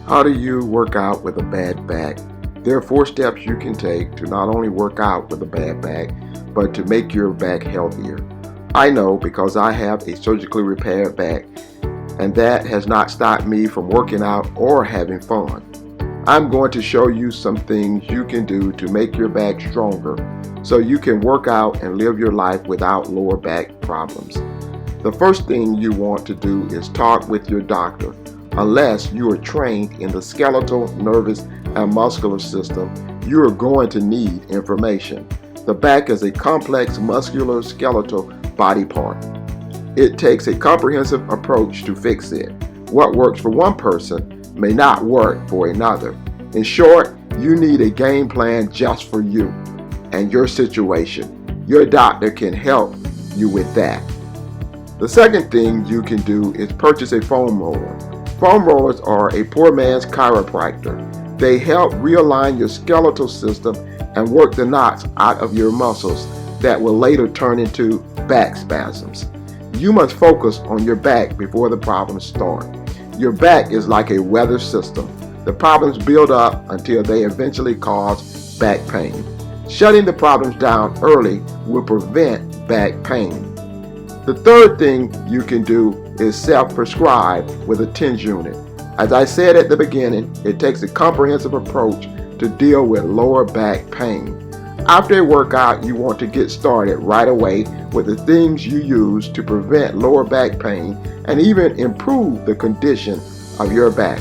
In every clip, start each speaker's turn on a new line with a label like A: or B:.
A: How do you work out with a bad back? There are 4 steps you can take to not only work out with a bad back, but to make your back healthier. I know because I have a surgically repaired back, and that has not stopped me from working out or having fun. I'm going to show you some things you can do to make your back stronger so you can work out and live your life without lower back problems. The first thing you want to do is talk with your doctor. Unless you are trained in the skeletal, nervous, and muscular system, you are going to need information. The back is a complex muscular skeletal body part. It takes a comprehensive approach to fix it. What works for one person may not work for another. In short, you need a game plan just for you and your situation. Your doctor can help you with that. The second thing you can do is purchase a foam roller. Foam rollers are a poor man's chiropractor. They help realign your skeletal system and work the knots out of your muscles that will later turn into back spasms. You must focus on your back before the problems start. Your back is like a weather system. The problems build up until they eventually cause back pain. Shutting the problems down early will prevent back pain. The third thing you can do is self-prescribe with a TENS unit. As I said at the beginning, it takes a comprehensive approach to deal with lower back pain. After a workout, you want to get started right away with the things you use to prevent lower back pain and even improve the condition of your back.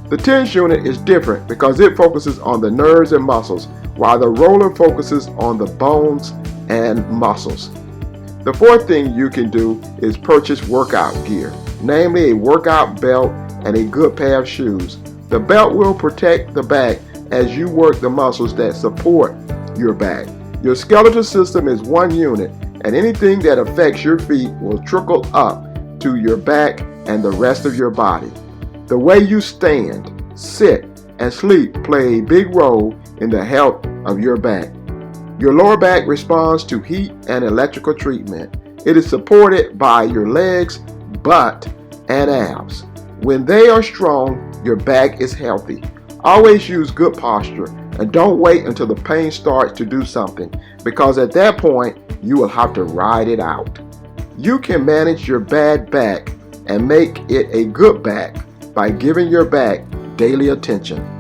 A: The TENS unit is different because it focuses on the nerves and muscles, while the roller focuses on the bones and muscles. The fourth thing you can do is purchase workout gear, namely a workout belt and a good pair of shoes. The belt will protect the back as you work the muscles that support your back. Your skeletal system is one unit, and anything that affects your feet will trickle up to your back and the rest of your body. The way you stand, sit, and sleep play a big role in the health of your back. Your lower back responds to heat and electrical treatment. It is supported by your legs, butt, and abs. When they are strong, your back is healthy. Always use good posture and don't wait until the pain starts to do something, because at that point, you will have to ride it out. You can manage your bad back and make it a good back by giving your back daily attention.